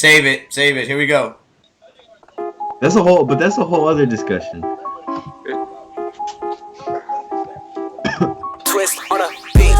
Save it. Save it. Here we go. That's a whole other discussion. Twist on a beat.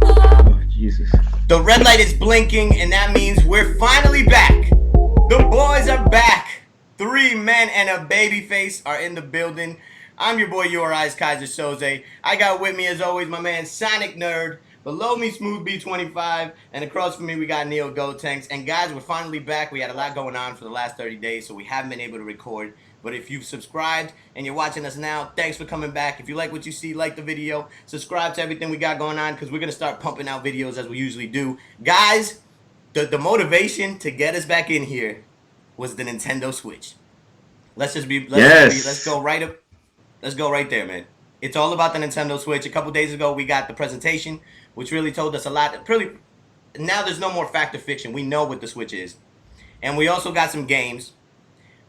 Oh, Jesus. The red light is blinking, and that means we're finally back. The boys are back. 3 men and a babyface are in the building. I'm your boy URI's Kaiser Soze. I got with me, as always, my man Sonic Nerd. Below me, Smooth B25. And across from me, we got Neo Gotenks. And guys, we're finally back. We had a lot going on for the last 30 days, so we haven't been able to record. But if you've subscribed and you're watching us now, thanks for coming back. If you like what you see, like the video. Subscribe to everything we got going on, because we're going to start pumping out videos as we usually do. Guys, the motivation to get us back in here was the Nintendo Switch. Let's go right there, man. It's all about the Nintendo Switch. A couple days ago, we got the presentation, which really told us a lot. Now there's no more fact or fiction. We know what the Switch is. And we also got some games,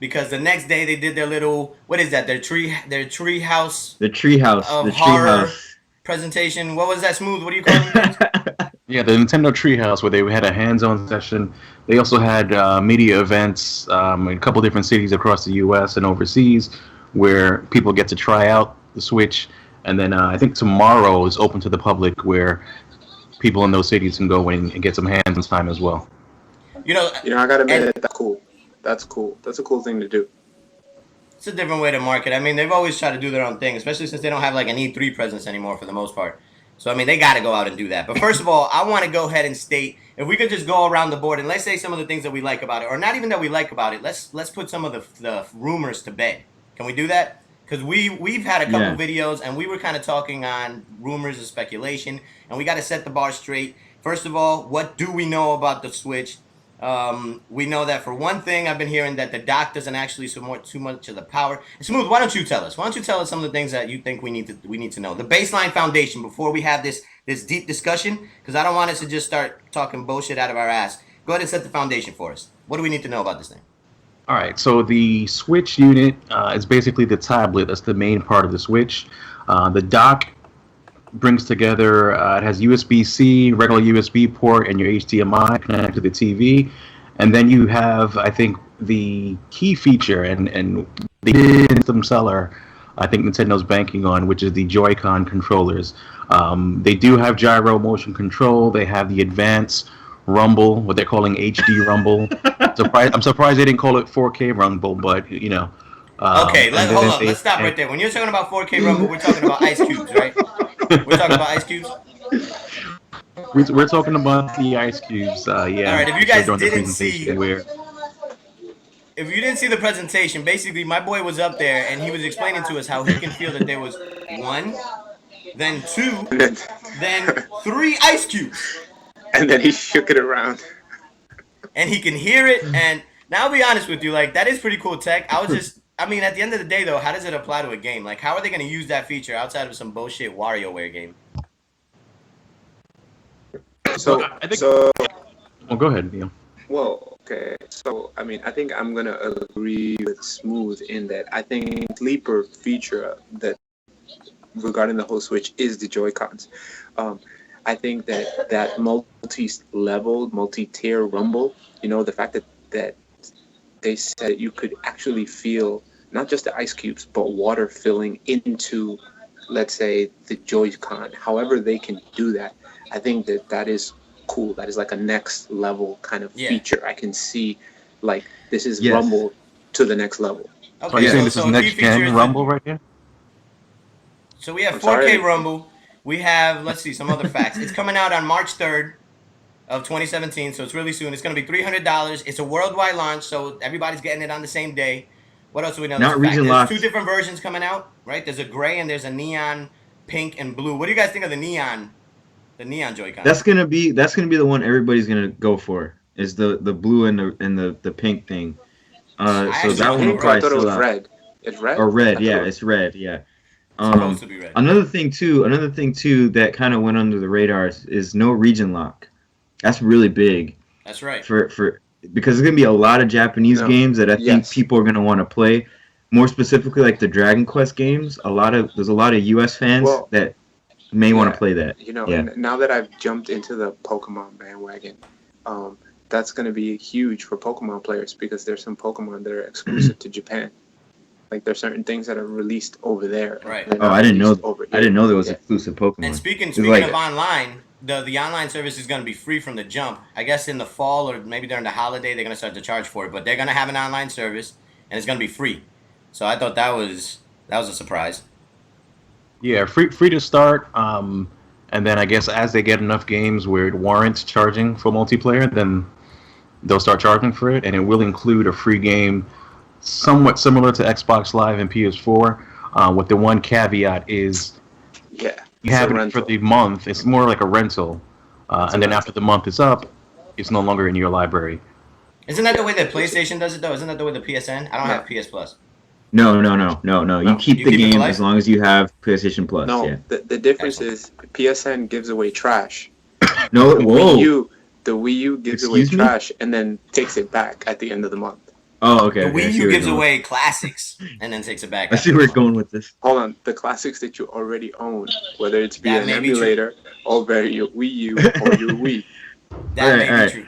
because the next day they did their little, what is that? Their treehouse. The treehouse. Of The horror treehouse. presentation. What was that, Smooth? What do you call it? Yeah, the Nintendo Treehouse, where they had a hands-on session. They also had media events in a couple different cities across the U.S. and overseas, where people get to try out the Switch. And then I think tomorrow is open to the public, where people in those cities can go in and get some hands-on time as well. I gotta admit, that's cool. That's cool. That's a cool thing to do. It's a different way to market. I mean, they've always tried to do their own thing, especially since they don't have like an E3 presence anymore for the most part. So, I mean, they got to go out and do that. But first of all, I want to go ahead and state, if we could just go around the board and let's say some of the things that we like about it, or not even that we like about it, let's put some of the rumors to bed. Can we do that? Because we've had a couple videos, and we were kind of talking on rumors and speculation, and we got to set the bar straight. First of all, what do we know about the Switch? We know that, for one thing, I've been hearing that the dock doesn't actually support too much of the power. Smooth, why don't you tell us? Why don't you tell us some of the things that you think we need to know? The baseline foundation before we have this deep discussion, because I don't want us to just start talking bullshit out of our ass. Go ahead and set the foundation for us. What do we need to know about this thing? All right, so the Switch unit is basically the tablet. That's the main part of the Switch. The dock brings together, it has USB-C, regular USB port, and your HDMI connected to the TV. And then you have, I think, the key feature, and the system seller, I think Nintendo's banking on, which is the Joy-Con controllers. They do have gyro motion control. They have the advanced Rumble, what they're calling HD Rumble. I'm surprised they didn't call it 4K Rumble, but, you know. Okay, hold up. Let's stop right there. When you're talking about 4K Rumble, we're talking about ice cubes, right? We're talking about ice cubes? We're talking about the ice cubes, yeah. All right, if you guys didn't see... If you didn't see the presentation, basically my boy was up there, and he was explaining to us how he can feel that there was 1, then 2, then 3 ice cubes. And then he shook it around. And he can hear it, and now I'll be honest with you, like, that is pretty cool tech. At the end of the day, though, how does it apply to a game? Like, how are they going to use that feature outside of some bullshit WarioWare game? Well, go ahead, Neil. Well, okay. So, I mean, I think I'm going to agree with Smooth in that I think sleeper feature that regarding the whole Switch is the Joy-Cons. I think that multi-level, multi-tier rumble, the fact that they said you could actually feel not just the ice cubes, but water filling into, let's say, the Joy-Con. However they can do that, I think that is cool. That is like a next level kind of feature. I can see, like, this is Rumble to the next level. Okay, so you're saying this is next gen Rumble right here? So we have 4K Rumble. We have, let's see, some other facts. It's coming out on March 3rd of 2017, so it's really soon. It's going to be $300. It's a worldwide launch, so everybody's getting it on the same day. What else do we know? Not region locked. There's 2 different versions coming out, right? There's a gray and there's a neon pink and blue. What do you guys think of the neon Joy-Con? That's gonna be the one everybody's gonna go for. Is the blue and the pink thing. So that one will probably sell out. Red. It's red. Or red, it's red, yeah. Supposed to be red. Another thing too that kind of went under the radar is no region lock. That's really big. That's right. For because there's gonna be a lot of Japanese games that I think people are gonna want to play. More specifically, like the Dragon Quest games. There's a lot of U.S. fans that May want Yeah, to play that. you know, Yeah. and now that I've jumped into the Pokemon bandwagon, that's going to be huge for Pokemon players because there's some Pokemon that are exclusive to Japan. Like there's certain things that are released over there and Right. they're Oh, not released over I here. didn't know there was Yeah. exclusive And Pokemon. speaking It's like of online, the online service is going to be free from the jump. I guess in the fall or maybe during the holiday they're going to start to charge for it, but they're going to have an online service and it's going to be free. So I thought that was a surprise. Yeah, free to start. And then I guess as they get enough games where it warrants charging for multiplayer, then they'll start charging for it, and it will include a free game somewhat similar to Xbox Live and PS4. With the one caveat is Yeah. you It's a have it for rental. the month. It's more like a rental, It's a and then rental. after the month is up, it's no longer in your library. Isn't that the way that PlayStation does it though? Isn't that the way the PSN? I don't No. have PS Plus. no. You No. keep You the keep it for game life? as long as you have PlayStation Plus. No, Yeah. the difference Excellent. is PSN gives away trash. No. The Whoa. Wii U gives Excuse away me? trash and then takes it back at the end of the month. Oh, okay. The okay, I Wii see U where gives you're going. away classics and then takes it back. I see where you're going with this. Hold on, the classics that you already own, whether it's via That an may be true. emulator or via your Wii U or your Wii. That may Alright, be true.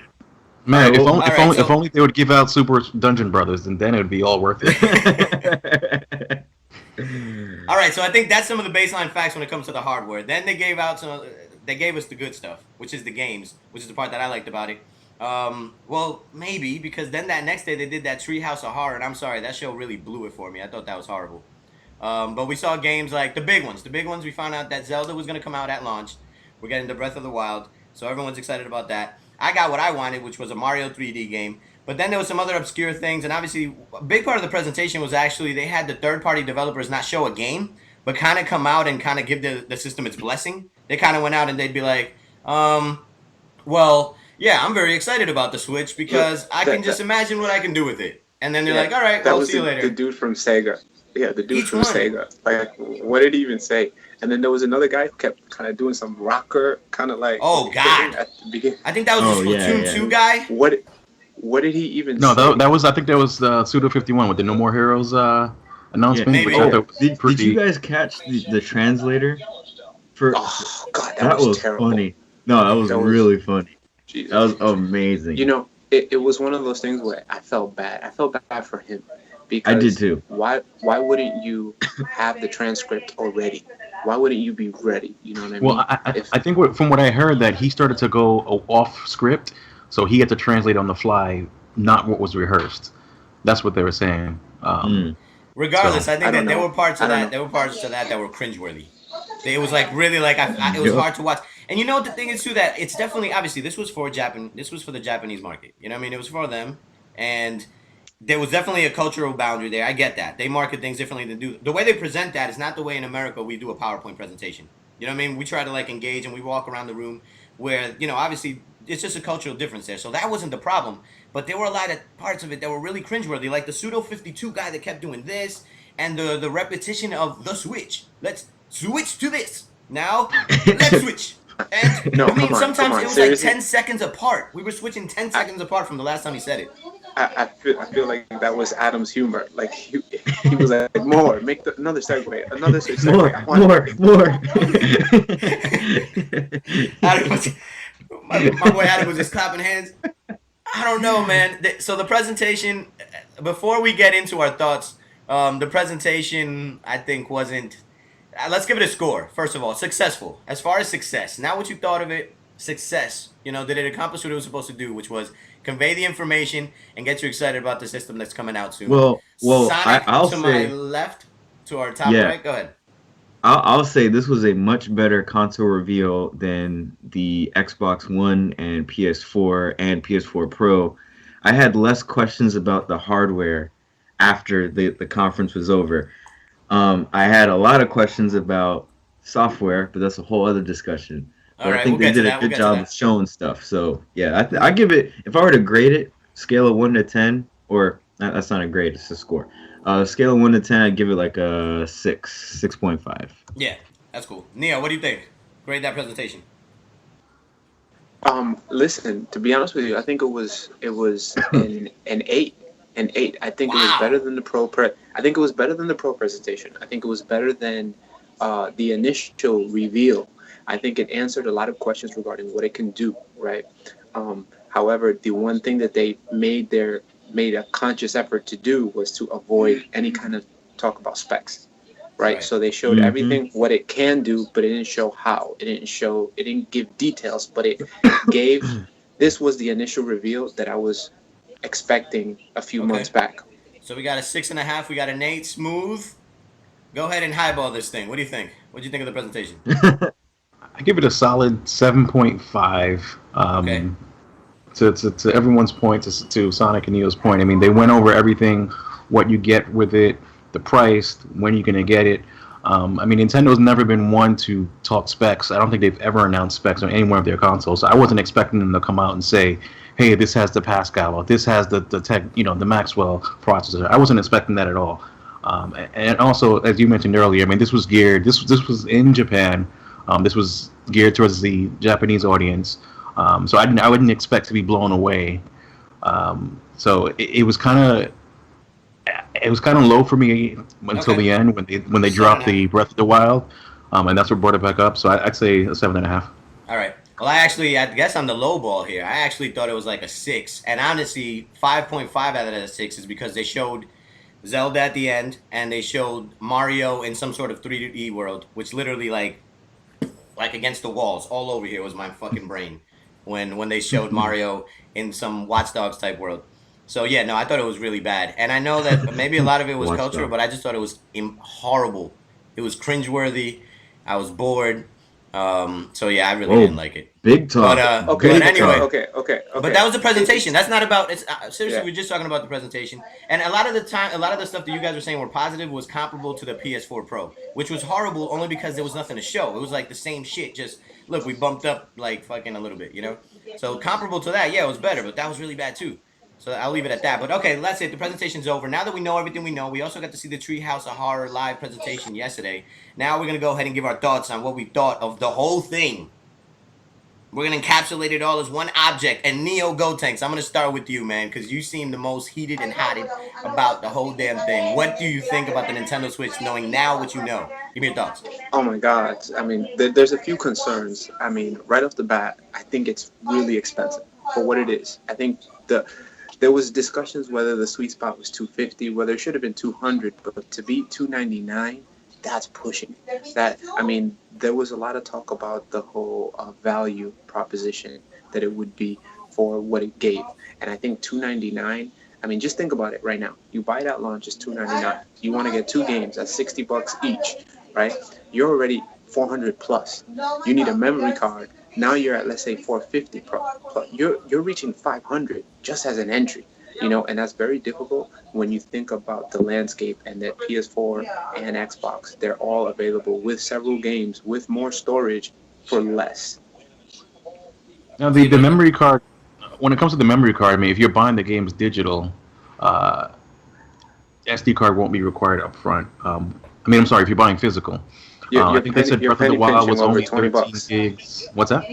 Man, Alright, well- if only they would give out Super Dungeon Brothers, and then it would be all worth it. All right, so I think that's some of the baseline facts when it comes to the hardware. Then they gave out some. They gave us the good stuff, which is the games, which is the part that I liked about it. Well, maybe because then that next day they did that Treehouse of Horror, and I'm sorry, that show really blew it for me. I thought that was horrible. But we saw games like the big ones. The big ones, we found out that Zelda was going to come out at launch. We're getting the Breath of the Wild, so everyone's excited about that. I got what I wanted, which was a Mario 3D game. But then there was some other obscure things, and obviously a big part of the presentation was actually they had the third-party developers not show a game, but kind of come out and kind of give the system its blessing. They kind of went out and they'd be like, well, yeah, I'm very excited about the Switch because I can just imagine what I can do with it. And then they're Yeah, like, all right, that well, was see you the later. dude from Sega. Yeah, the dude Each from one. Sega. Like, what did he even say? And then there was another guy who kept kind of doing some rocker, kind of like. Oh, God. At the beginning. I think that was Oh, the yeah, Splatoon yeah. 2 guy. What did he even No, say? that was I think that was Pseudo 51 with the No More Heroes announcement. Maybe. Which I thought was Did pretty. you guys catch the translator? For Oh God, that was terrible. funny. No, that was really funny. Jesus. That was amazing. You know, it was one of those things where I felt bad. I felt bad for him because I did too. Why wouldn't you have the transcript already? Why wouldn't you be ready? You know what I mean? Well, I think from what I heard that he started to go off script, so he had to translate on the fly, not what was rehearsed. That's what they were saying. Regardless, So, I think I that don't there know. were parts I of don't that. know. There were parts to that were cringeworthy. It was like really like it was Yep. hard to watch. And you know what the thing is too, that it's definitely obviously this was for the Japanese market. You know what I mean? It was for them, and there was definitely a cultural boundary there. I get that they market things differently than do. The way they present that is not the way in America we do a PowerPoint presentation. You know what I mean? We try to like engage and we walk around the room where obviously it's just a cultural difference there. So that wasn't the problem. But there were a lot of parts of it that were really cringeworthy, like the Pseudo 52 guy that kept doing this, and the repetition of the switch. Let's switch to this. Now, let's switch. And No, I mean, come on, sometimes come on, it was seriously? like 10 seconds apart. We were switching 10 seconds apart from the last time he said it. I feel like that was Adam's humor. Like he was like more, make another segue, another segue. I want- More. Adam was, my boy Adam was just clapping hands. I don't know, man. So the presentation, before we get into our thoughts, the presentation I think wasn't. Let's give it a score. First of all, successful. As far as success, not what you thought of it. Success. Did it accomplish what it was supposed to do, which was convey the information and get you excited about the system that's coming out soon. Well, Sonic I'll to say, my left, to our top Yeah. right. Go ahead. I'll say this was a much better console reveal than the Xbox One and PS4 and PS4 Pro. I had less questions about the hardware after the conference was over. I had a lot of questions about software, but that's a whole other discussion. But All right, I think we'll they get to did a that, we'll good get to job that. of showing stuff. So yeah, I give it. If I were to grade it, scale of 1 to 10, or that's not a grade, it's a score. Scale of 1 to 10, I'd give it like a 6.5. Yeah, that's cool. Nia, what do you think? Grade that presentation. Listen, to be honest with you, I think it was an 8. An 8. I think it was Wow. better than the Pro. I think it was better than the Pro presentation. I think it was better than the initial reveal, I think it answered a lot of questions regarding what it can do, right? However, the one thing that they made a conscious effort to do was to avoid any kind of talk about specs, right? Right. So they showed everything what it can do, but it didn't show how. It didn't give details, but it gave. This was the initial reveal that I was expecting a few months back. So we got a 6.5. We got a Nate Smooth. Go ahead and highball this thing. What do you think? What do you think of the presentation? I give it a solid 7.5. Okay. To everyone's point, to Sonic and Neo's point, I mean, they went over everything, what you get with it, the price, when you're going to get it. I mean, Nintendo's never been one to talk specs. I don't think they've ever announced specs on any one of their consoles. So I wasn't expecting them to come out and say, hey, this has the Pascal, or this has the tech, the Maxwell processor. I wasn't expecting that at all. And also, as you mentioned earlier, I mean, this was geared. This was in Japan. This was geared towards the Japanese audience. So I wouldn't expect to be blown away. So it was kind of low for me until the end when they dropped the Breath of the Wild, and that's what brought it back up. So I'd say a 7.5. All right. Well, I guess I'm the low ball here. I actually thought it was like a 6, and honestly, 5.5 out of that 6 is because they showed Zelda at the end, and they showed Mario in some sort of 3D world, which literally like against the walls all over here was my fucking brain when they showed Mario in some Watch Dogs type world. So yeah, no, I thought it was really bad, and I know that maybe a lot of it was cultural, but I just thought it was horrible. It was cringeworthy. I was bored. So yeah, I really didn't like it. Big talk. But anyway, okay. But that was the presentation. That's not about. It's seriously, we're just talking about the presentation. And a lot of the time, a lot of the stuff that you guys were saying were positive was comparable to the PS4 Pro, which was horrible only because there was nothing to show. It was like the same shit. Just look, we bumped up like fucking a little bit, So comparable to that, yeah, it was better, but that was really bad too. So I'll leave it at that. But okay, that's it. The presentation's over. Now that we know everything we know, we also got to see the Treehouse of Horror live presentation yesterday. Now we're going to go ahead and give our thoughts on what we thought of the whole thing. We're going to encapsulate it all as one object. And Neo Gotenks, I'm going to start with you, man, because you seem the most heated and hotted about the whole damn thing. What do you think about the Nintendo Switch, knowing now what you know? Give me your thoughts. Oh my God. I mean, there's a few concerns. I mean, right off the bat, I think it's really expensive for what it is. I think there was discussions whether the sweet spot was 250, whether it should have been 200, but to be 299, that's pushing. There was a lot of talk about the whole value proposition that it would be for what it gave, and I think 299. I mean, just think about it right now. You buy it at launch, it's 299. You want to get 2 games at $60 each, right? You're already 400 plus. You need a memory card. Now you're at, let's say, 450 plus. You're reaching 500 just as an entry, and that's very difficult when you think about the landscape and that PS4 and Xbox, they're all available with several games with more storage for less. Now the memory card, when it comes to the memory card, I mean, if you're buying the games digital, SD card won't be required up front. I'm sorry, if you're buying physical. I think they said Breath of the Wild was only 13 gigs. What's that?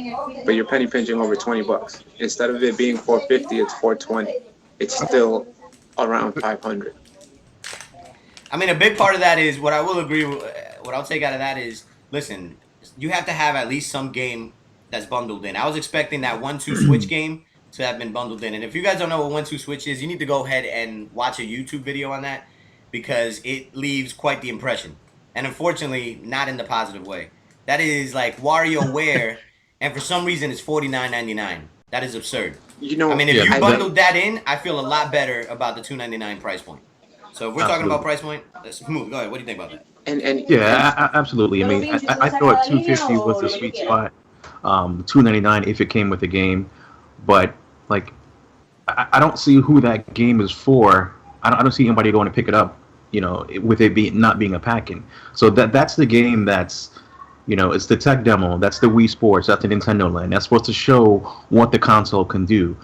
But you're penny pinching over $20. Instead of it being 450, it's 420. It's still around 500. I mean, a big part of that is what I will agree with. What I'll take out of that is, listen, you have to have at least some game that's bundled in. I was expecting that 1-2 Switch game to have been bundled in. And if you guys don't know what 1-2 Switch is, you need to go ahead and watch a YouTube video on that because it leaves quite the impression. And unfortunately, not in the positive way. That is like WarioWare, and for some reason, it's $49.99. That is absurd. If you bundled that in, I feel a lot better about the $299 price point. So if we're talking about price point, let's move. Go ahead. What do you think about that? Absolutely. I mean, I thought 250 was the sweet spot. 299 if it came with the game, but like, I don't see who that game is for. I don't see anybody going to pick it up. With it not being a pack-in. So that's the game that's, it's the tech demo. That's the Wii Sports. That's the Nintendo Land. That's supposed to show what the console can do.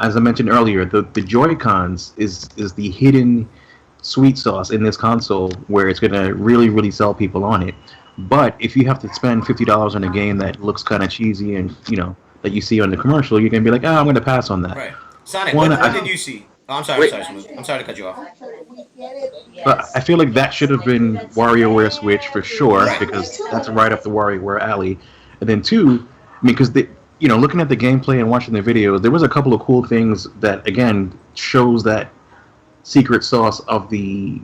As I mentioned earlier, the Joy-Cons is the hidden sweet sauce in this console where it's going to really, really sell people on it. But if you have to spend $50 on a game that looks kind of cheesy and, that you see on the commercial, you're going to be like, I'm going to pass on that. Right. Sonic, what did you see? Oh, I'm sorry. Wait. I'm sorry, Smooth. I'm sorry to cut you off. But I feel like that should have been WarioWare Switch for sure Right. because that's right up the WarioWare alley. And then two, I mean, because looking at the gameplay and watching the videos, there was a couple of cool things that again shows that secret sauce of the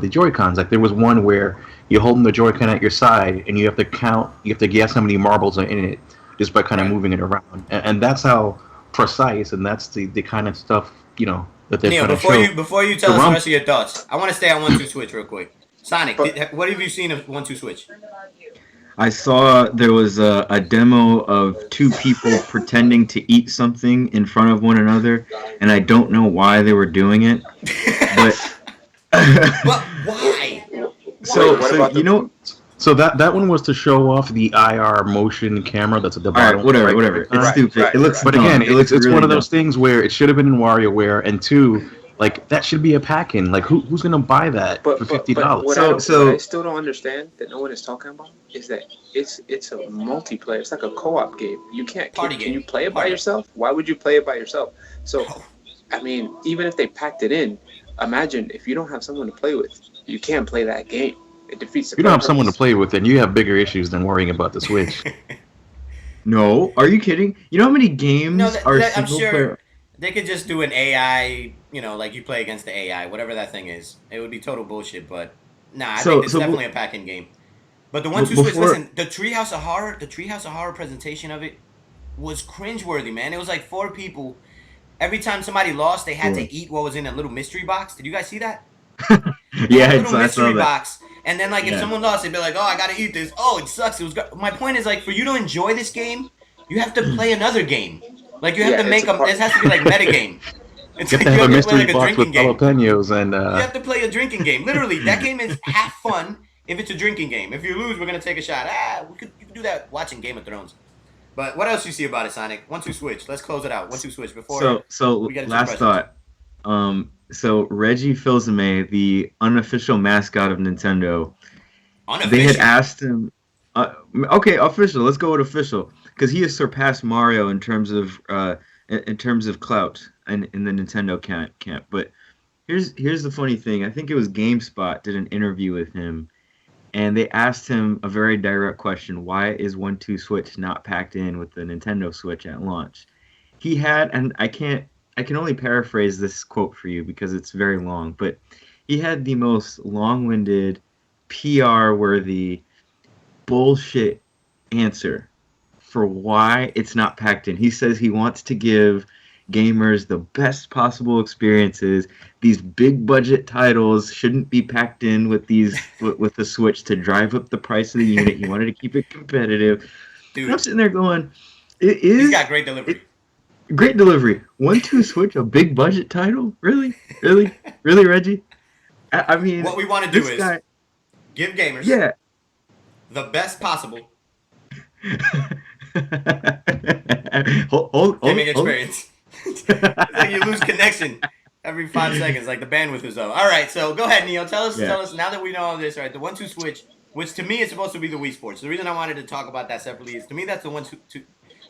Joy Cons. Like there was one where you're holding the Joy-Con at your side and you have to guess how many marbles are in it just by kind of Right. moving it around. And that's how precise and that's the kind of stuff that they're Neil, trying to show. before you tell us the Rum- rest of your thoughts, I want to stay on 1-2 switch real quick. Sonic, But- what have you seen of 1-2 switch? I saw there was a demo of two people pretending to eat something in front of one another, and I don't know why they were doing it, but But why? so what so about you know, So that one was to show off the IR motion camera that's at the all bottom. right, whatever, right whatever. there. It's Right, stupid. right, It looks, right. But dumb. again, It looks it's really one of dumb. those things where it should have been in WarioWare, and two, like that should be a pack-in. Like who's gonna buy that But for but, $50? but what, So- what I still don't understand that no one is talking about is that it's a multiplayer. It's like a co-op game. You can't Party can game. you play it by Party. yourself? Why would you play it by yourself? So, I mean, even if they packed it in, imagine if you don't have someone to play with, you can't play that game. It defeats the If you don't have purpose. someone to play with, then you have bigger issues than worrying about the Switch. No, are you kidding? You know how many games No, are I'm single sure player? they could just do an AI, like you play against the AI, whatever that thing is. It would be total bullshit, but nah, I think it's definitely a pack-in game. But the 1-2 switch, before- listen, the Treehouse of Horror presentation of it was cringeworthy, man. It was like 4 people. Every time somebody lost, they had to eat what was in a little mystery box. Did you guys see that? Yeah, A little I mystery saw that. box, and then like if Yeah. someone lost, they'd be like, "Oh, I gotta eat this. Oh, it sucks. It was." My point is like, for you to enjoy this game, you have to play another game. Like you have Yeah, to make it's a a. part- This has to be like meta game. It's You have like to have a play mystery like a box with drinking game. jalapenos and You have to play a drinking game. Literally, that game is half fun if it's a drinking game. If you lose, we're gonna take a shot. You could do that watching Game of Thrones. But what else you see about it, Sonic? 1-2 switch. Let's close it out. 1-2 switch before. So we gotta do last questions. thought. So Reggie Fils-Aimé, the unofficial mascot of Nintendo, they had Unofficial. asked him. Okay, official. Let's go with official because he has surpassed Mario in terms of clout in the Nintendo camp. But here's the funny thing. I think it was GameSpot did an interview with him, and they asked him a very direct question: why is 1-2 Switch not packed in with the Nintendo Switch at launch? He had, and I can only paraphrase this quote for you because it's very long, but he had the most long-winded, PR-worthy bullshit answer for why it's not packed in. He says he wants to give gamers the best possible experiences. These big budget titles shouldn't be packed in with with the Switch to drive up the price of the unit. He wanted to keep it competitive. And I'm Dude, sitting there going, it he's is got great delivery. great delivery. 1-2 Switch, a big budget title? Really, Reggie? I mean, What we want to do this is guy, give gamers yeah. the best possible hold, gaming experience. It's like you lose connection every 5 seconds, like the bandwidth is up. All right, so go ahead, Neil. Tell us. Now that we know all this, all right? The 1-2 switch, which to me is supposed to be the Wii Sports. The reason I wanted to talk about that separately is to me that's the 1-2.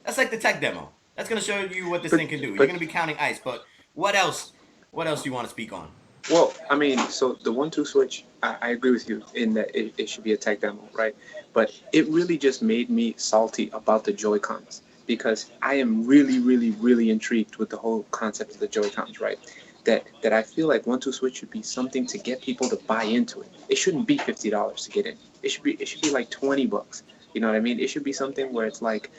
That's like the tech demo. That's gonna show you what this thing can do. You're gonna be counting ice, but what else? What else do you want to speak on? Well, I mean, so the 1-2 switch, I agree with you in that it should be a tech demo, right? But it really just made me salty about the Joy-Cons because I am really, really, really intrigued with the whole concept of the Joy-Cons, right? That I feel like 1-2 switch should be something to get people to buy into it. It shouldn't be $50 to get in. It should be like $20. You know what I mean? It should be something where it's like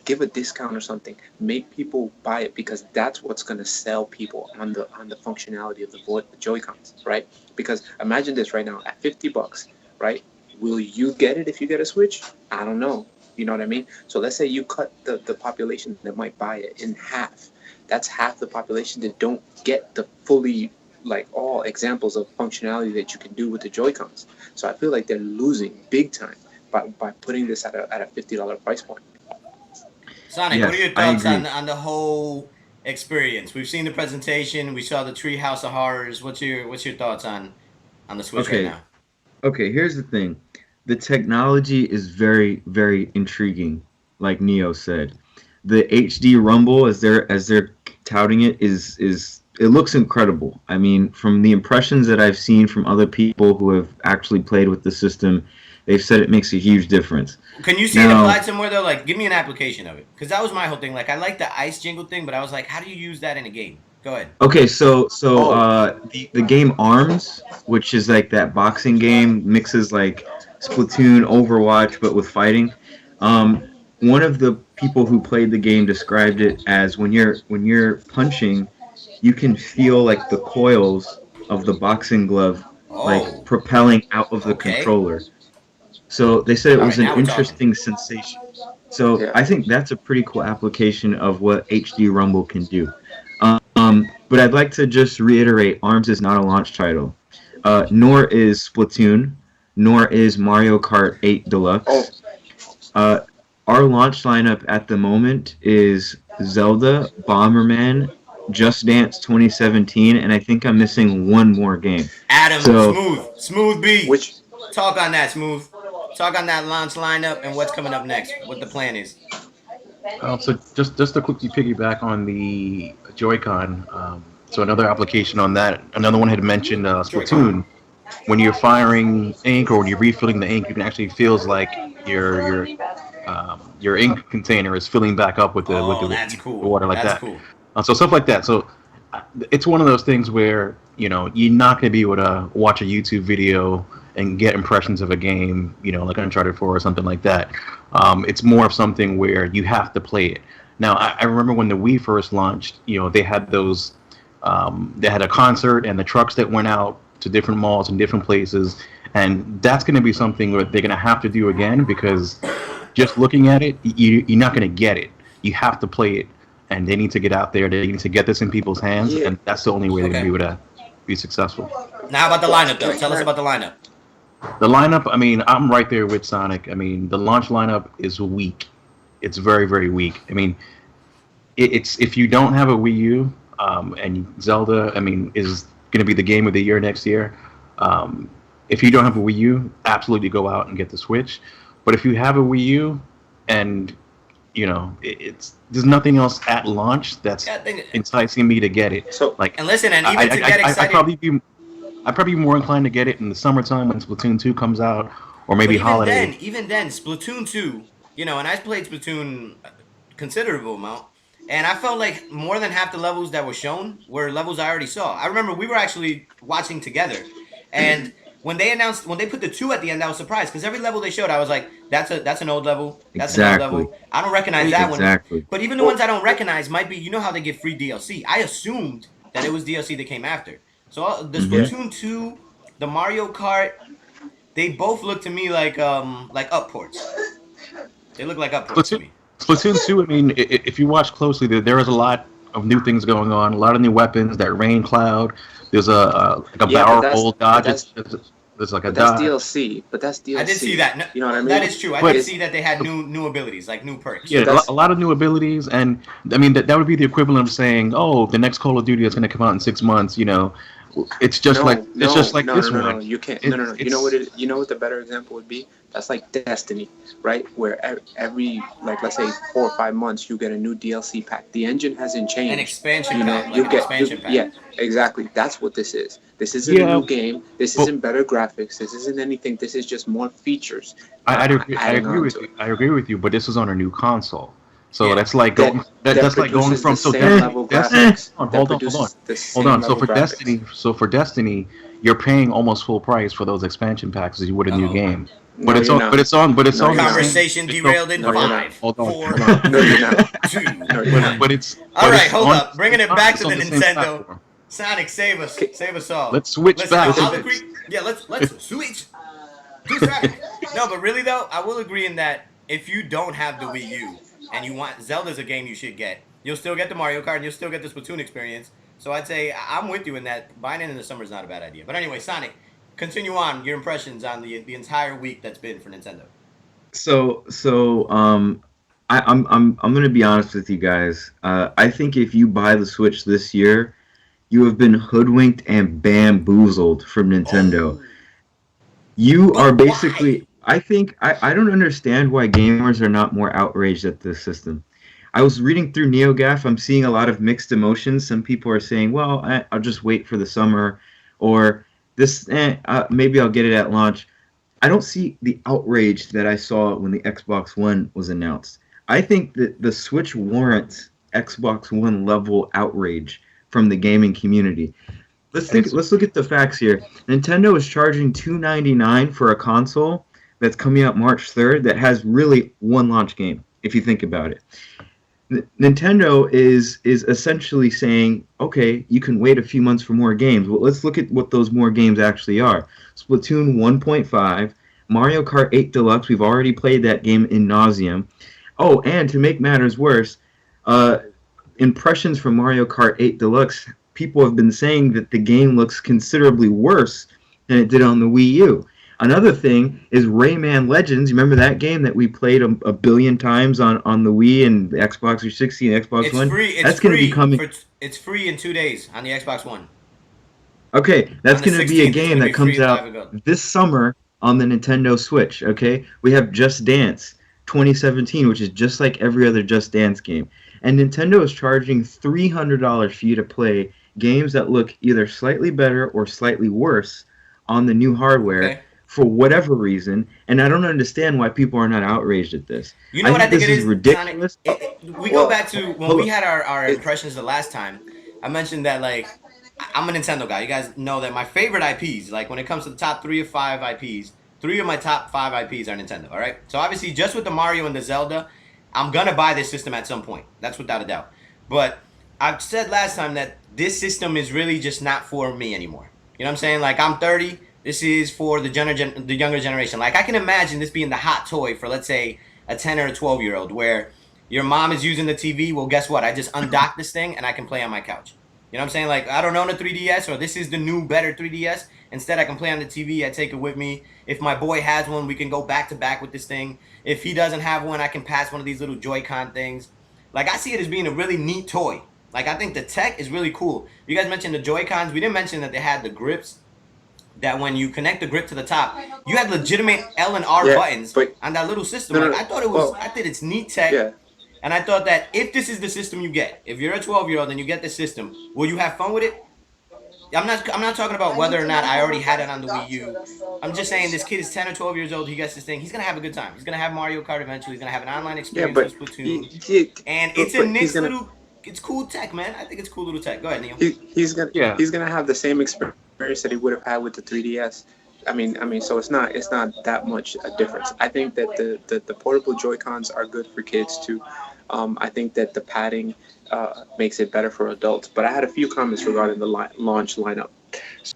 give a discount or something, make people buy it because that's what's going to sell people on the functionality of the Joy-Cons, right? Because imagine this right now at $50, right? Will you get it if you get a Switch? I don't know. You know what I mean? So let's say you cut the population that might buy it in half. That's half the population that don't get the fully like all examples of functionality that you can do with the Joy-Cons. So I feel like they're losing big time by putting this at a $50 price point. Sonic, Yes, what are your I thoughts agree. on the whole experience? We've seen the presentation. We saw the Treehouse of Horrors. What's your thoughts on the Switch Okay. right now? Okay, here's the thing. The technology is very, very intriguing, like Neo said. The HD Rumble, as they're touting it, is it looks incredible. I mean, from the impressions that I've seen from other people who have actually played with the system, they've said it makes a huge difference. Can you see it Now, applied somewhere though? Like, give me an application of it, because that was my whole thing. Like, I like the ice jingle thing, but I was like, how do you use that in a game? Go ahead. okay, so Oh, the game Arms, which is like that boxing game, mixes like Splatoon, Overwatch, but with fighting. Um, One of the people who played the game described it as when you're punching, you can feel like the coils of the boxing glove like Oh, propelling out of the okay. controller. So they said it All was right, an now we're talking. interesting sensation. So yeah. I think that's a pretty cool application of what HD Rumble can do. But I'd like to just reiterate, Arms is not a launch title, nor is Splatoon, nor is Mario Kart 8 Oh, Deluxe. Uh, our launch lineup at the moment is Zelda, Bomberman, Just Dance 2017, and I think I'm missing one more game. Adam, So smooth B. which Talk on that, smooth. Talk on that launch lineup and what's coming up next. What the plan is. So just to quickly piggyback on the Joy-Con, so another application on that, another one had mentioned Joy-Con. Splatoon. When you're firing ink or when you're refilling the ink, you can actually feels like your ink container is filling back up with Oh, the that's cool. water like That's that. cool. So stuff like that. So it's one of those things where you're not gonna be able to watch a YouTube video and get impressions of a game, like Uncharted 4 or something like that. It's more of something where you have to play it. Now, I remember when the Wii first launched, they had those, they had a concert and the trucks that went out to different malls and different places, and that's going to be something that they're going to have to do again because just looking at it, you're not going to get it. You have to play it, and they need to get out there. They need to get this in people's hands, yeah, and that's the only way they're going Okay. to be able to be successful. Now, how about the lineup, though? can, Tell can us I, about the lineup. The lineup, I mean, I'm right there with Sonic. I mean, the launch lineup is weak. It's very, very weak. I mean, it's if you don't have a Wii U, and Zelda, I mean, is going to be the game of the year next year. If you don't have a Wii U, absolutely go out and get the Switch. But if you have a Wii U, and it's there's nothing else at launch that's Yeah, I think. enticing me to get it. so Like And listen, and I, even to get I, I'd excited, probably be more inclined to get it in the summertime when Splatoon 2 comes out, or but maybe holiday. even then, Splatoon 2, and I played Splatoon a considerable amount, and I felt like more than half the levels that were shown were levels I already saw. I remember we were actually watching together, and when they put the 2 at the end, I was surprised because every level they showed, I was like, that's an old level, that's an old exactly, level. I don't recognize we that one. exactly. But even the well, ones I don't recognize might be, how they get free DLC. I assumed that it was DLC that came after. So the Hmm. yeah. Splatoon 2, the Mario Kart, they both look to me like up ports. They look like up ports to Splatoon, me. Splatoon 2, I mean, if you watch closely, there is a lot of new things going on, a lot of new weapons, that rain cloud. There's like a Yeah, but barrel that's roll but dodge. that's There's like a but that's dodge. DLC. But that's I did see DLC. that. No, You know what I that mean? is true. I But did It's see that they had new abilities, like new perks. yeah, that's a lot of new abilities, and I mean that would be the equivalent of saying, "Oh, the next Call of Duty is going to come out in 6 months." It's just like no, it's just like this no. one. You can't. It, No. You know it's what it? You know what the better example would be? That's like Destiny, right? Where every like let's say 4 or 5 months you get a new DLC pack. The engine hasn't An changed. expansion You know, pack, like you an get expansion pack. yeah, exactly. That's what this is. This isn't a yeah, new game. This but isn't better graphics. This isn't anything. This is just more features I'd agree. I adding agree on with to you. it. I agree with you. But this is on a new console, so Yeah. that's like That going. that That's like going produces the from so same level Destiny. graphics. Hold That on, hold on, produces the hold same on. So level for graphics. Destiny, you're paying almost full price for those expansion packs as you would a Uh new oh. game. But No, you're not. it's No, on you're the not. same. Conversation It's so, derailed in No, you're not. five, hold on, four, hold on. No, you're not. two, No, you're But not. one. All but right, it's hold on up. Bringing it back to the the same Nintendo. platform. Sonic, save us, Okay. save us all. Let's switch Listen, back. I'll agree. Yeah, let's switch to Sonic. No, but really though, I will agree in that if you don't have the Wii U and you want Zelda's a game you should get, you'll still get the Mario Kart and you'll still get the Splatoon experience. So I'd say I'm with you in that buying it in the summer is not a bad idea. But anyway, Sonic, continue on your impressions on the entire week that's been for Nintendo. I'm gonna be honest with you guys. I think if you buy the Switch this year, you have been hoodwinked and bamboozled from Nintendo. Oh, You are but why? basically. I think I don't understand why gamers are not more outraged at this system. I was reading through NeoGAF. I'm seeing a lot of mixed emotions. Some people are saying, "Well, I'll just wait for the summer," or "This, maybe I'll get it at launch." I don't see the outrage that I saw when the Xbox One was announced. I think that the Switch warrants Xbox One level outrage from the gaming community. Let's look at the facts here. Nintendo is charging $299 for a console that's coming out March 3rd that has really one launch game, if you think about it. Nintendo is essentially saying, okay, you can wait a few months for more games. Well, let's look at what those more games actually are. Splatoon 1.5, Mario Kart 8 Deluxe. We've already played that game in nauseum. Oh, and to make matters worse, impressions from Mario Kart 8 Deluxe, people have been saying that the game looks considerably worse than it did on the Wii U. Another thing is Rayman Legends. You remember that game that we played a billion times on the Wii and the Xbox 360 and Xbox One? That's going to be coming. It's free in 2 days on the Xbox One. Okay, that's going to be a game that comes out available this summer on the Nintendo Switch. Okay, we have Just Dance 2017, which is just like every other Just Dance game, and Nintendo is charging $300 for you to play games that look either slightly better or slightly worse on the new hardware. Okay. For whatever reason, and I don't understand why people are not outraged at this. You know what I think it is? Ridiculous. We go back to when we had our impressions the last time. I mentioned that, like, I'm a Nintendo guy. You guys know that my favorite IPs, like when it comes to the top 3 of 5 IPs, 3 of my top 5 IPs are Nintendo, all right? So obviously, just with the Mario and the Zelda, I'm going to buy this system at some point. That's without a doubt. But I've said last time that this system is really just not for me anymore. You know what I'm saying? Like, I'm 30. This is for the younger generation. Like, I can imagine this being the hot toy for, let's say, a 10 or a 12-year-old, where your mom is using the TV. Well, guess what? I just undock this thing, and I can play on my couch. You know what I'm saying? Like, I don't own a 3DS, or this is the new, better 3DS. Instead, I can play on the TV. I take it with me. If my boy has one, we can go back-to-back with this thing. If he doesn't have one, I can pass one of these little Joy-Con things. Like, I see it as being a really neat toy. Like, I think the tech is really cool. You guys mentioned the Joy-Cons. We didn't mention that they had the grips, that when you connect the grip to the top, you had legitimate L and R buttons on that little system. I thought it was, I think it's neat tech. Yeah. And I thought that if this is the system you get, if you're a 12-year-old and you get this system, will you have fun with it? I'm not talking about whether or not I already had it on the Wii U. I'm just saying this kid is 10 or 12 years old. He gets this thing. He's going to have a good time. He's going to have Mario Kart eventually. He's going to have an online experience with Splatoon. And it's a nice little, it's cool tech, man. I think it's cool little tech. Go ahead, Neil. He's gonna have the same experience that he would have had with the 3DS. I mean, so it's not that much a difference. I think that the portable Joy-Cons are good for kids too. I think that the padding makes it better for adults. But I had a few comments regarding the launch lineup.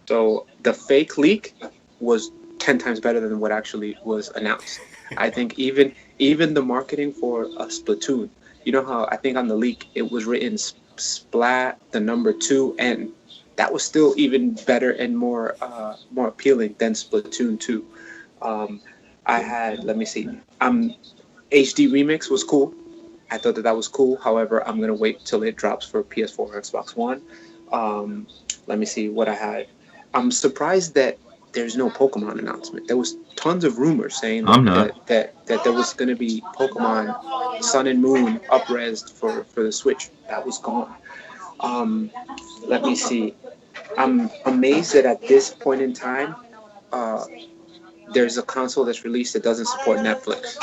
So the fake leak was 10 times better than what actually was announced. I think even the marketing for a Splatoon. You know how I think on the leak it was written Splat the number 2, and that was still even better and more appealing than Splatoon 2. I had, let me see, HD Remix was cool. I thought that was cool. However, I'm gonna wait till it drops for PS4 or Xbox One. Let me see what I had. I'm surprised that there's no Pokemon announcement. There was tons of rumors saying that there was going to be Pokemon Sun and Moon up-resed for the Switch. That was gone. Let me see. I'm amazed that at this point in time, there's a console that's released that doesn't support Netflix.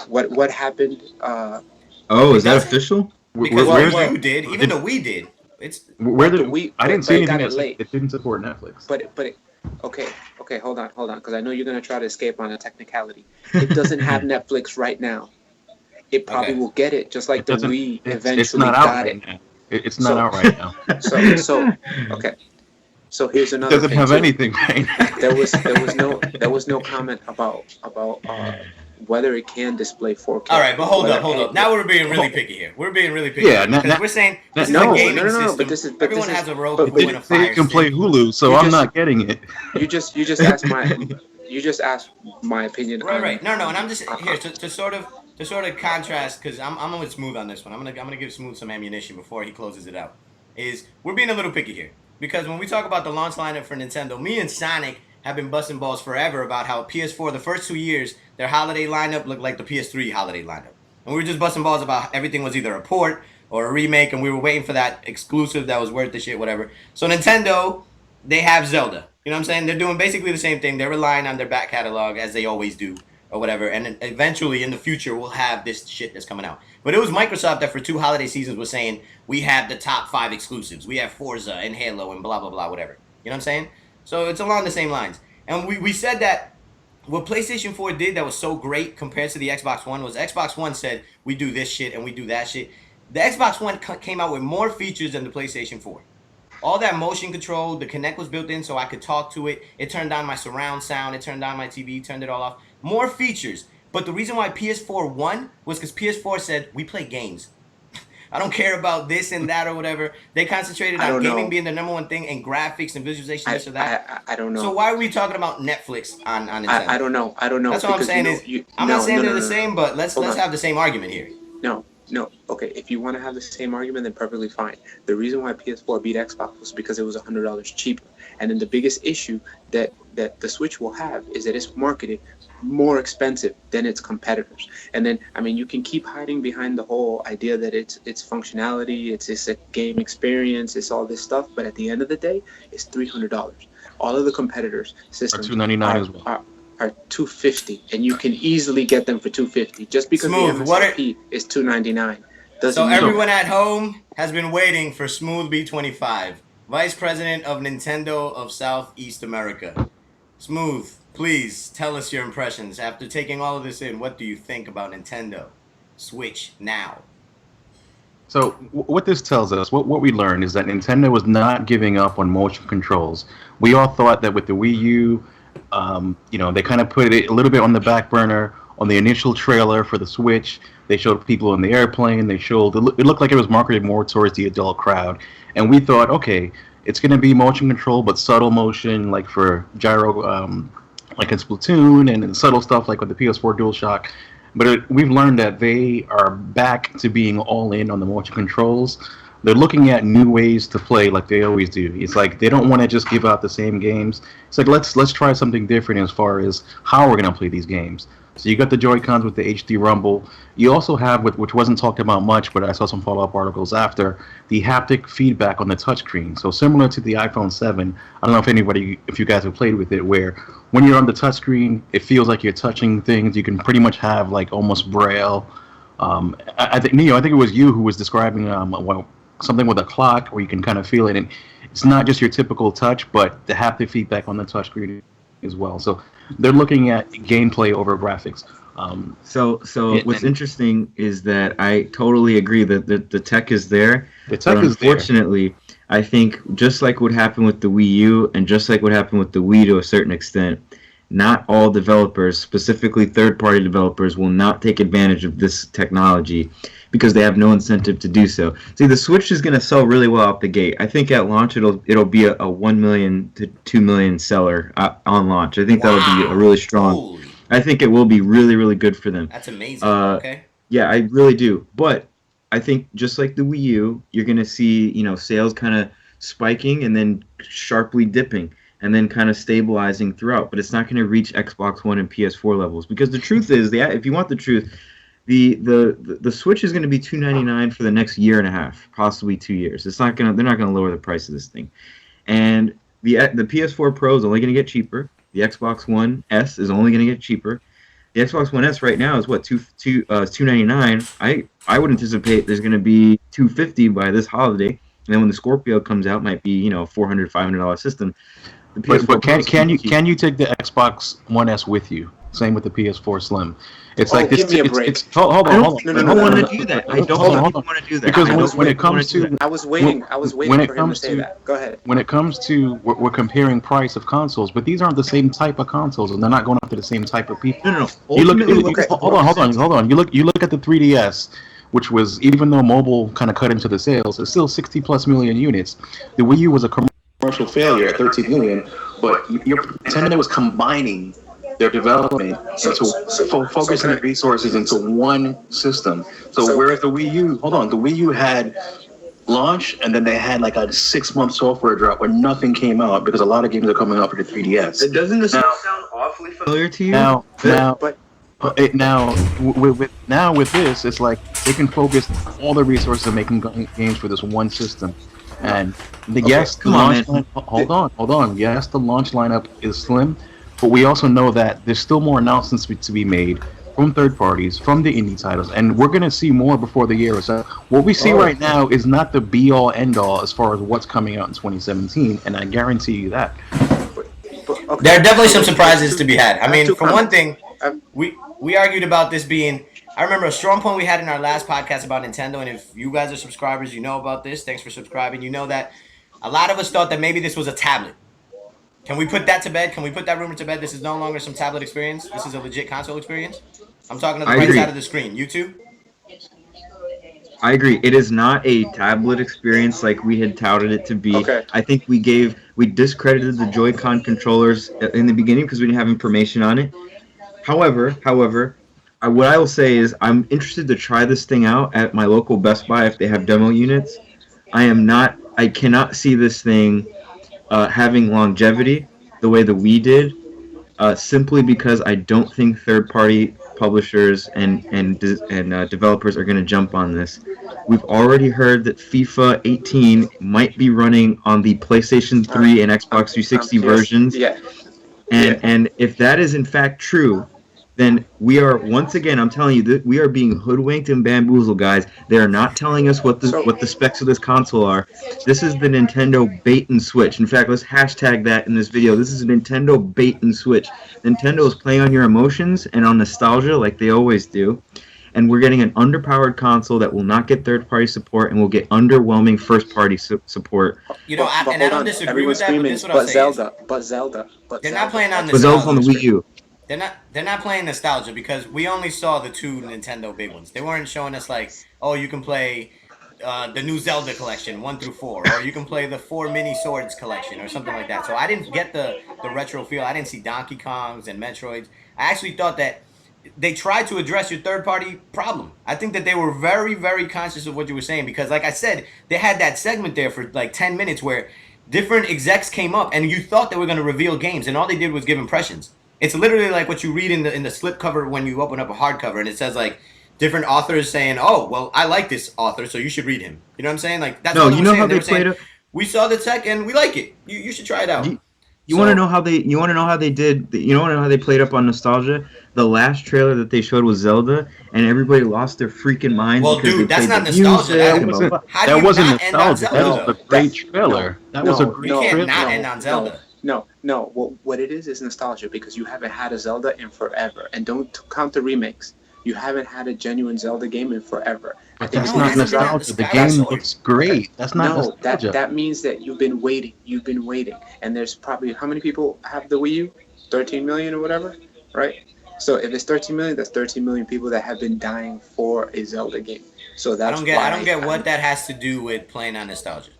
What happened? Is that official? Because the Wii did. Even the Wii did. I didn't see anything that it didn't support Netflix. Okay, hold on, because I know you're going to try to escape on a technicality. It doesn't have Netflix right now. It probably will get it, just like the Wii eventually got it. It's not out right now. So here's another. It doesn't have anything right now. There was no comment about whether it can display 4K. All right, but hold up. Now we're being really picky here. We're being really picky. Yeah, because we're saying this is a gaming system. But everyone has a Roku and a Fire Stick. You can play Hulu, so I'm not getting it. You just asked my opinion. Right. No, and I'm just here to sort of contrast, because I'm with Smooth on this one. I'm gonna give Smooth some ammunition before he closes it out. We're being a little picky here, because when we talk about the launch lineup for Nintendo, me and Sonic have been busting balls forever about how PS4, the first 2 years, their holiday lineup looked like the PS3 holiday lineup. And we were just busting balls about everything was either a port or a remake, and we were waiting for that exclusive that was worth the shit, whatever. So Nintendo, they have Zelda. You know what I'm saying? They're doing basically the same thing. They're relying on their back catalog as they always do, or whatever. And then eventually, in the future, we'll have this shit that's coming out. But it was Microsoft that for 2 holiday seasons was saying, we have the top 5 exclusives. We have Forza and Halo and blah, blah, blah, whatever. You know what I'm saying? So it's along the same lines. And we said that what PlayStation 4 did that was so great compared to the Xbox One was Xbox One said, we do this shit and we do that shit. The Xbox One came out with more features than the PlayStation 4. All that motion control, the Kinect was built in so I could talk to it. It turned on my surround sound. It turned on my TV, turned it all off. More features. But the reason why PS4 won was because PS4 said, we play games. I don't care about this and that or whatever. They concentrated on gaming being the number one thing and graphics and visualization, this or that. I don't know. So why are we talking about Netflix on Nintendo? I don't know. That's what I'm saying I'm not saying they're the same, but let's have the same argument here. No. Okay, if you want to have the same argument, then perfectly fine. The reason why PS4 beat Xbox was because it was $100 cheaper. And then the biggest issue that the Switch will have is that it's marketed more expensive than its competitors. And then, I mean, you can keep hiding behind the whole idea that it's functionality, it's a game experience, it's all this stuff. But at the end of the day, it's $300. All of the competitors' systems are $299 as well. Are $250, and you can easily get them for $250 just because Smooth. the MSRP is $299. So everyone at home has been waiting for Smooth B25, Vice President of Nintendo of Southeast America. Smooth, please tell us your impressions after taking all of this in. What do you think about Nintendo Switch now? So what this tells us, what we learned is that Nintendo was not giving up on motion controls. We all thought that with the Wii U, they kind of put it a little bit on the back burner. On the initial trailer for the Switch, they showed people in the airplane. It looked like it was marketed more towards the adult crowd. And we thought, okay, it's going to be motion control, but subtle motion, like for gyro, like in Splatoon, and subtle stuff like with the PS4 DualShock. But we've learned that they are back to being all in on the motion controls. They're looking at new ways to play like they always do. It's like they don't want to just give out the same games. It's like let's try something different as far as how we're going to play these games. So you got the Joy-Cons with the HD Rumble. You also have, which wasn't talked about much, but I saw some follow-up articles after, the haptic feedback on the touchscreen. So similar to the iPhone 7, I don't know if you guys have played with it, where when you're on the touchscreen, it feels like you're touching things. You can pretty much have like almost Braille. I think Neo, I think it was you who was describing something with a clock where you can kind of feel it, and it's not just your typical touch, but the haptic feedback on the touchscreen as well. So they're looking at gameplay over graphics. What's interesting is that I totally agree that the tech is there. The tech is there. Unfortunately, I think just like what happened with the Wii U and just like what happened with the Wii to a certain extent, not all developers, specifically third-party developers, will not take advantage of this technology because they have no incentive to do so. See, the Switch is going to sell really well out the gate. I think at launch it'll be a 1 million to 2 million seller on launch. I think that would be a really strong. Holy. I think it will be really, really good for them. That's amazing. Okay. Yeah, I really do. But I think just like the Wii U, you're going to see sales kind of spiking and then sharply dipping, and then kind of stabilizing throughout. But it's not going to reach Xbox One and PS4 levels, because the truth is, if you want the truth, the Switch is going to be $299 for the next year and a half, possibly 2 years. They're not going to lower the price of this thing, and the PS4 Pro is only going to get cheaper. The Xbox One S is only going to get cheaper. The Xbox One S right now is what $299. I would anticipate there's going to be $250 by this holiday, and then when the Scorpio comes out, might be $400, $500 system. But can you take the Xbox One S with you? Same with the PS4 Slim. It's like this. Give me a break. Hold on. I don't want to do that. I don't want to do that. Because when it comes to, I was waiting for him to say that. Go ahead. When it comes to, we're comparing price of consoles, but these aren't the same type of consoles, and they're not going after the same type of people. No. Hold on. You look at the 3DS, which was, even though mobile kind of cut into the sales, it's still 60+ million units. The Wii U was a commercial failure at 13 million, but Nintendo was combining their development into focusing the resources into one system. So whereas the Wii U, the Wii U had launch, and then they had like a 6-month software drop where nothing came out because a lot of games are coming out for the 3DS. Doesn't this sound awfully familiar to you? Now, But But now with this, it's like they can focus all the resources of making games for this one system. And yes, the come on, launch man. hold on. Yes, the launch lineup is slim, but we also know that there's still more announcements to be made from third parties, from the indie titles, and we're gonna see more before the year is out. What we see right now is not the be all end all as far as what's coming out in 2017, and I guarantee you that. Okay, There are definitely so some surprises to be had. I mean, two for one comments. thing, we argued about this being. I remember a strong point we had in our last podcast about Nintendo, and if you guys are subscribers, you know about this. Thanks for subscribing. You know that a lot of us thought that maybe this was a tablet. Can we put that to bed? Can we put that rumor to bed? This is no longer some tablet experience. This is a legit console experience. I'm talking to the I right agree. side of the screen. You two? I agree. It is not a tablet experience like we had touted it to be. Okay. I think we discredited the Joy-Con controllers in the beginning because we didn't have information on it. However, what I will say is I'm interested to try this thing out at my local Best Buy if they have demo units. I cannot see this thing having longevity the way the Wii did, simply because I don't think third-party publishers and developers are going to jump on this. We've already heard that FIFA 18 might be running on the PlayStation 3 and Xbox 360 versions. Yeah. And if that is in fact true, then we are once again. I'm telling you that we are being hoodwinked and bamboozled, guys. They are not telling us what the specs of this console are. This is the Nintendo bait and switch. In fact, let's hashtag that in this video. This is a Nintendo bait and switch. Nintendo is playing on your emotions and on nostalgia like they always do. And we're getting an underpowered console that will not get third-party support and will get underwhelming first-party support. You know, and I don't disagree with that, but this is what I'll say. Zelda. They're not playing on But Zelda's nostalgia. on the Wii U. They're not playing nostalgia because we only saw the two Nintendo big ones. They weren't showing us like, oh, you can play the new Zelda collection 1 through 4, or you can play the 4 mini swords collection, or something like that. So I didn't get the retro feel. I didn't see Donkey Kongs and Metroids. I actually thought that they tried to address your third party problem. I think that they were very, very conscious of what you were saying because, like I said, they had that segment there for like 10 minutes where different execs came up and you thought they were going to reveal games, and all they did was give impressions. It's literally like what you read in the slipcover when you open up a hardcover, and it says like different authors saying, "Oh, well, I like this author, so you should read him." You know what I'm saying? Like that's No, what you they know were how saying. they played it. We saw the tech and we like it. You should try it out. You want to know how they? You want to know how they did? You want to know how they played up on nostalgia? The last trailer that they showed was Zelda, and everybody lost their freaking minds. Well, because dude, they that's played not the nostalgia. music. How do you wasn't not end on nostalgia. That Zelda? was a great trailer. That was a great You can't trailer. not end on Zelda. No. What it is nostalgia because you haven't had a Zelda in forever, and don't count the remakes. You haven't had a genuine Zelda game in forever. I think That's No, not it hasn't been nostalgia. The Skyward game Sword. looks great. That's not no, nostalgia. that means that you've been waiting. And there's probably how many people have the Wii U? 13 million or whatever, right? So if it's 13 million, that's 13 million people that have been dying for a Zelda game. So that's I don't get what that has to do with playing on nostalgia.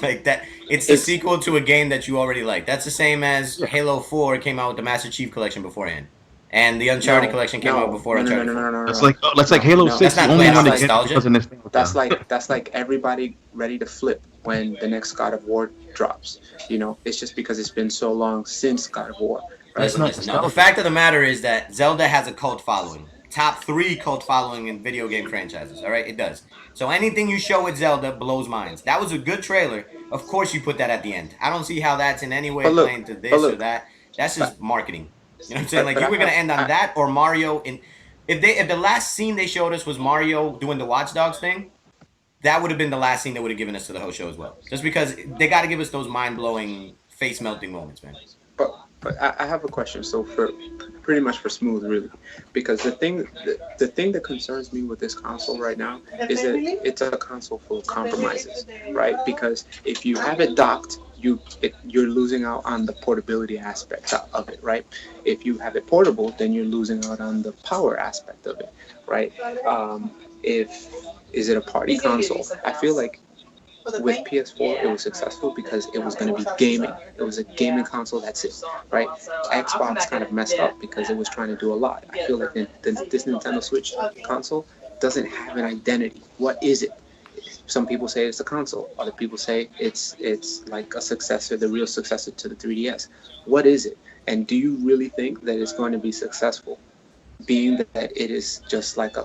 Like that, it's the sequel to a game that you already like. That's the same as Halo 4 came out with the Master Chief Collection beforehand, and the Uncharted Collection came out before Uncharted 4. No. That's like Halo 6. That's not the only playing one on to get nostalgia. because of nostalgia. That's like everybody ready to flip when the next God of War drops. You know, it's just because it's been so long since God of War. Right? Listen, no, the fact of the matter is that Zelda has a cult following. Top 3 cult following in video game franchises. All right, it does. So anything you show with Zelda blows minds. That was a good trailer. Of course, you put that at the end. I don't see how that's in any way playing to this or that. That's just marketing. You know what I'm saying? Like you were gonna end on that or Mario. If the last scene they showed us was Mario doing the Watch Dogs thing, that would have been the last scene they would have given us to the whole show as well. Just because they got to give us those mind blowing, face melting moments, man. But I have a question. So for pretty much for Smooth, really, because the thing that concerns me with this console right now is that it's a console full of compromises, right? Because if you have it docked, you're losing out on the portability aspect of it, right? If you have it portable, then you're losing out on the power aspect of it, right? Is it a party console? I feel like with PS4 it was successful because it was going to be gaming. It was a gaming console, that's it, right? Xbox kind of messed up because it was trying to do a lot. I feel like this Nintendo Switch console doesn't have an identity. What is it? Some people say it's a console. Other people say it's like a successor, the real successor to the 3DS. What is it? And do you really think that it's going to be successful? being that it is just like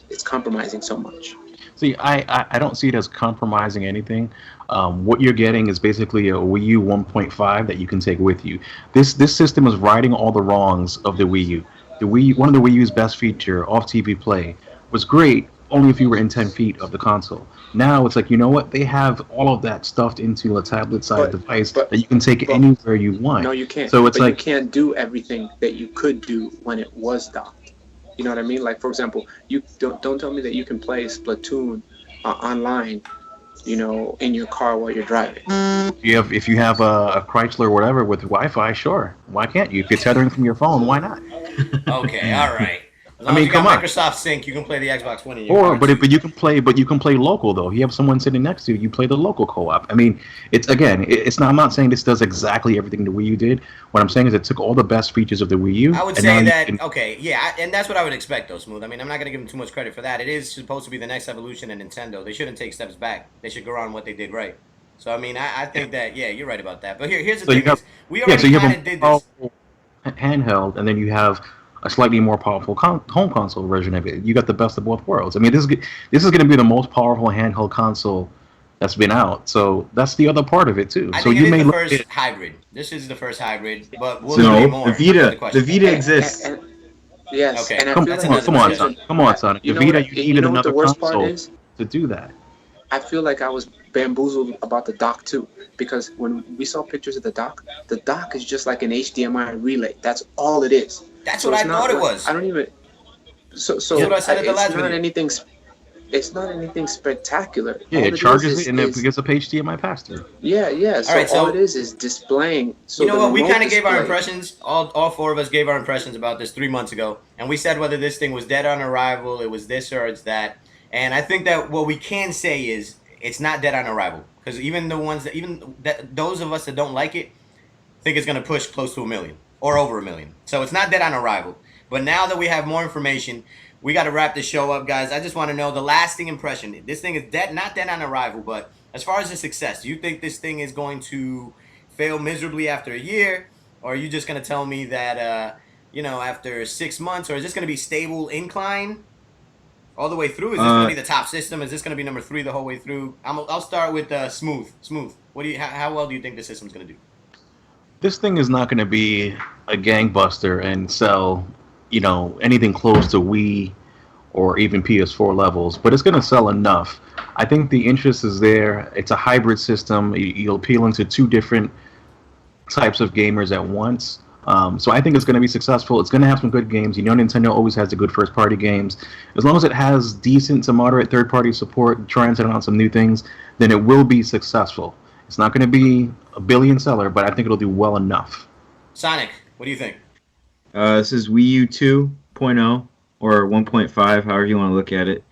it's compromising so much. See, I don't see it as compromising anything. What you're getting is basically a Wii U 1.5 that you can take with you. This system is righting all the wrongs of the Wii U. One of the Wii U's best feature, off TV play, was great only if you were in 10 feet of the console. Now it's like, you know what? They have all of that stuffed into a tablet-sized But device but that you can take but anywhere you want. no, you can't. So it's But you like, can't do everything that you could do when it was docked. You know what I mean? Like for example, you don't tell me that you can play Splatoon online, in your car while you're driving. if you have a Chrysler or whatever with Wi-Fi, sure. Why can't you? If you're tethering from your phone, why not? Okay, all right. As I long as mean, you got come on. Microsoft Sync, you can play the Xbox One in your Or car but too. but you can play local though. You have someone sitting next to you. You play the local co-op. I mean, it's again, it's not. I'm not saying this does exactly everything the Wii U did. What I'm saying is it took all the best features of the Wii U. I would and now say you that can- okay, yeah, and that's what I would expect though, Smooth. I mean, I'm not gonna give them too much credit for that. It is supposed to be the next evolution in Nintendo. They shouldn't take steps back. They should go on what they did right. So I mean, I think that yeah, you're right about that. But here's the so you thing: have is we yeah. So already you kind have of a did more this. powerful handheld, and then you have a slightly more powerful home console version of it. You got the best of both worlds. I mean, this is going to be the most powerful handheld console that's been out. So that's the other part of it too. I So think it you is may the look at first it. hybrid. This is the first hybrid, but will So there be no, more? Is the The question. Vita And, exists. and yes, Okay, and I Come, feel that's like another come on, discussion. son. Come on, son. you The know what? Vita, you You needed know what the another worst part console is? to do that. I feel like I was bamboozled about the dock too, because when we saw pictures of the dock is just like an HDMI relay. That's all it is. That's So what it's I not thought it like was. I don't even. So That's so what I said at the it's last not video. anything. It's not anything spectacular. Yeah, All it it charges it is and it is gets a HDMI pass through. yeah. All So right, all it so is displaying. you So know the what? We remote kind of gave our display. impressions. All four of us gave our impressions about this 3 months ago, and we said whether this thing was dead on arrival, it was this or it's that. And I think that what we can say is it's not dead on arrival because even those of us that don't like it think it's going to push close to 1 million or over 1 million. So it's not dead on arrival. But now that we have more information, we got to wrap this show up, guys. I just want to know the lasting impression. This thing is dead, not dead on arrival, but as far as the success, do you think this thing is going to fail miserably after a year, or are you just going to tell me that after 6 months, or is this going to be stable incline all the way through? Is this going to Uh, be the top system? Is this going to be number 3 the whole way through? I'll start with Smooth. Smooth. How well do you think the system's going to do? This thing is not going to be a gangbuster and sell, anything close to Wii or even PS4 levels, but it's going to sell enough. I think the interest is there. It's a hybrid system. You'll appeal into two different types of gamers at once. So I think it's going to be successful. It's going to have some good games. Nintendo always has the good first-party games. As long as it has decent to moderate third-party support, trying to out some new things, then it will be successful. It's not going to be a billion seller, but I think it'll do well enough. Sonic, what do you think? this is Wii U 2.0 or 1.5, however you want to look at it.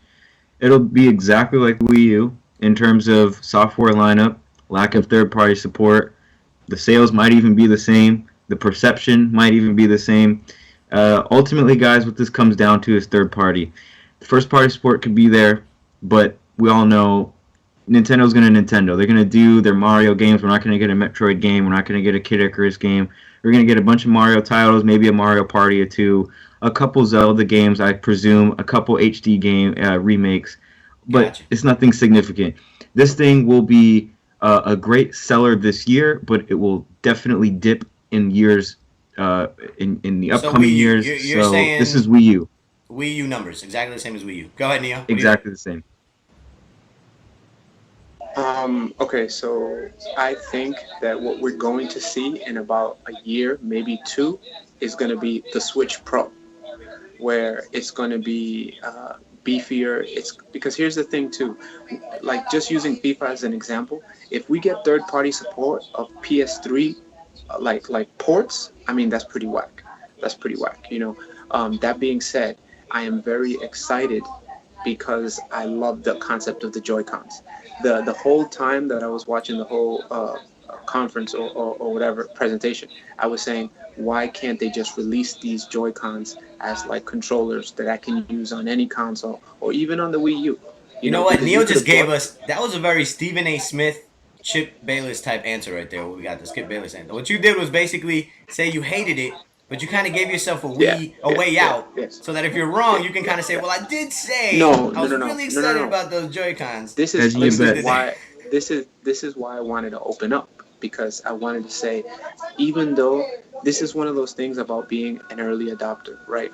It'll be exactly like Wii U in terms of software lineup, lack of third-party support. The sales might even be the same. The perception might even be the same. Ultimately, guys, what this comes down to is third-party. First-party support could be there, but we all know Nintendo's going to Nintendo. They're going to do their Mario games. We're not going to get a Metroid game. We're not going to get a Kid Icarus game. We're going to get a bunch of Mario titles, maybe a Mario Party or two, a couple Zelda games, I presume, a couple HD game remakes, but Gotcha. it's nothing significant. This thing will be a great seller this year, but it will definitely dip in years in the So upcoming Wii U, years. you're So saying this is Wii U, Wii U numbers, exactly the same as Wii U. Go ahead, Neo. What do you think? exactly the same. Okay, so I think that what we're going to see in about a year, maybe two, is going to be the Switch Pro, where it's going to be beefier. It's because here's the thing too, like just using FIFA as an example, if we get third-party support of PS3, like ports, I mean that's pretty whack. That's pretty whack. That being said, I am very excited because I love the concept of the Joy Cons. The whole time that I was watching the whole conference or whatever presentation, I was saying, why can't they just release these Joy Cons as like controllers that I can use on any console or even on the Wii U? You know what? because Neo you could just have gave bought. us that was a very Stephen A. Smith, Chip Bayless type answer right there. What we got the Skip Bayless answer. What you did was basically say you hated it but you kind of gave yourself a Yeah, way out, yes, so that if you're wrong, yeah, you can yeah, kind of say, yeah. "Well, I did say No, I no, was no, no, really no, no, excited no. about those Joy-Cons." This Hedging is your this is bets. why this is why I wanted to open up, because I wanted to say, even though this is one of those things about being an early adopter, right?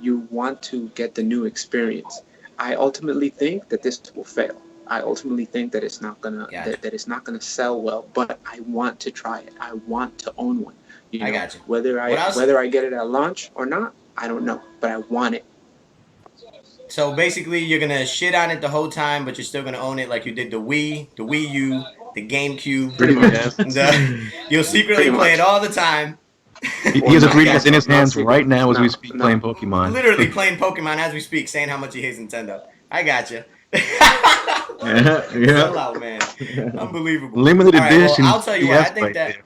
You want to get the new experience. I ultimately think that this will fail. I ultimately think that it's not gonna Gotcha. that it's not gonna sell well. But I want to try it. I want to own one. You I know, got you. whether What I else? whether I get it at launch or not, I don't know. But I want it. So basically, you're gonna shit on it the whole time, but you're still gonna own it, like you did the Wii, the Wii U, the GameCube. Pretty much. Yes. You'll secretly Pretty play it much. all the time. He Well, has a not, I 3DS got in you. his not hands secret. right now as we No, speak, no. playing Pokemon. Literally playing Pokemon as we speak, saying how much he hates Nintendo. I got you. Yeah. Sell out, man. Unbelievable. Limited All right, well, edition I'll tell you what. I DS think right that there.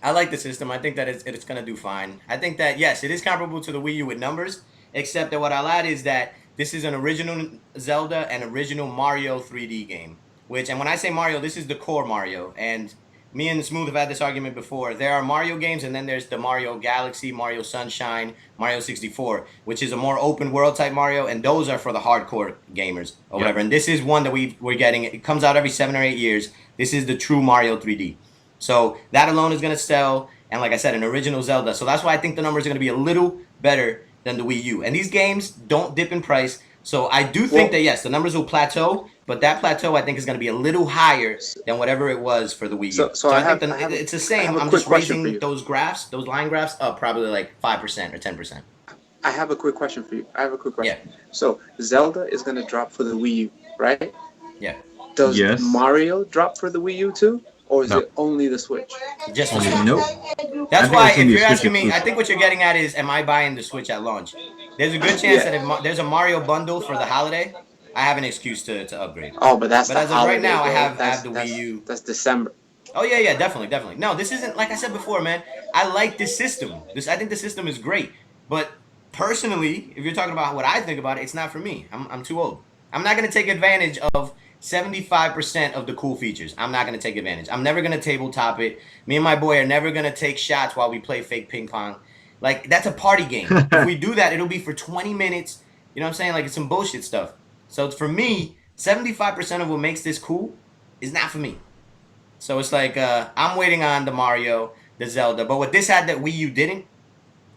I like the system. I think that it's going to do fine. I think that, yes, it is comparable to the Wii U with numbers, except that what I'll add is that this is an original Zelda and original Mario 3D game. And when I say Mario, this is the core Mario. And me and Smooth have had this argument before. There are Mario games, and then there's the Mario Galaxy, Mario Sunshine, Mario 64, which is a more open world type Mario, and those are for the hardcore gamers or whatever. And this is one that we're getting. It comes out every 7 or 8 years. This is the true Mario 3D. So that alone is going to sell. And like I said, an original Zelda. So that's why I think the numbers are going to be a little better than the Wii U. And these games don't dip in price. So I do think that, yes, the numbers will plateau. But that plateau, I think, is going to be a little higher than whatever it was for the Wii U. So So I I think have I have it's the I have same. a I'm quick just question for raising you. those line graphs up probably like 5% or 10%. I have a quick question for you. I have a quick Yeah. question. So Zelda is gonna drop for the Wii U, right? Yeah. Does Yes. Mario drop for the Wii U too, or is No. it only the Switch? Just the Only Switch. Nope. I That's think why, it's gonna if be a you're Switch asking me, I exclusive. think what you're getting at is, am I buying the Switch at launch? There's a good chance Yeah. that if there's a Mario bundle for the holiday, I have an excuse to upgrade. Oh, but that's But the as of right holiday, now, I bro. have the Wii U. That's December. Oh yeah, yeah, definitely, definitely. No, this isn't, like I said before, man. I like this system. I think the system is great. But personally, if you're talking about what I think about it, it's not for me. I'm too old. I'm not gonna take advantage of 75% of the cool features. I'm not gonna take advantage. I'm never gonna tabletop it. Me and my boy are never gonna take shots while we play fake ping pong. Like, that's a party game. If we do that, it'll be for 20 minutes. You know what I'm saying? Like, it's some bullshit stuff. So for me, 75% of what makes this cool is not for me. So it's like, I'm waiting on the Mario, the Zelda. But what this had that Wii U didn't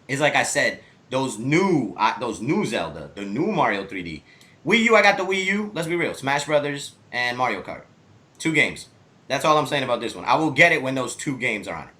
is, like I said, those new Zelda, the new Mario 3D. Wii U, I got the Wii U. Let's be real, Smash Brothers and Mario Kart, 2 games. That's all I'm saying about this one. I will get it when those 2 games are on it,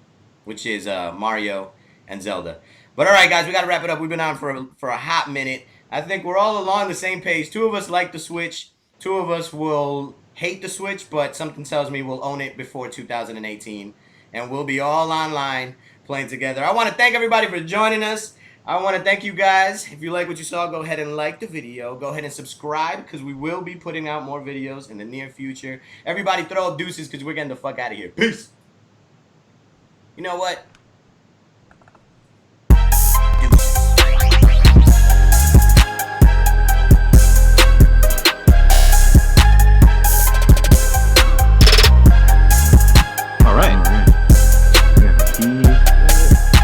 which is Mario and Zelda. But all right, guys, we got to wrap it up. We've been on for a hot minute. I think we're all along the same page. 2 of us like the Switch. 2 of us will hate the Switch, but something tells me we'll own it before 2018, and we'll be all online playing together. I want to thank everybody for joining us. I want to thank you guys. If you like what you saw, go ahead and like the video. Go ahead and subscribe, because we will be putting out more videos in the near future. Everybody throw up deuces, because we're getting the fuck out of here. Peace. You know what?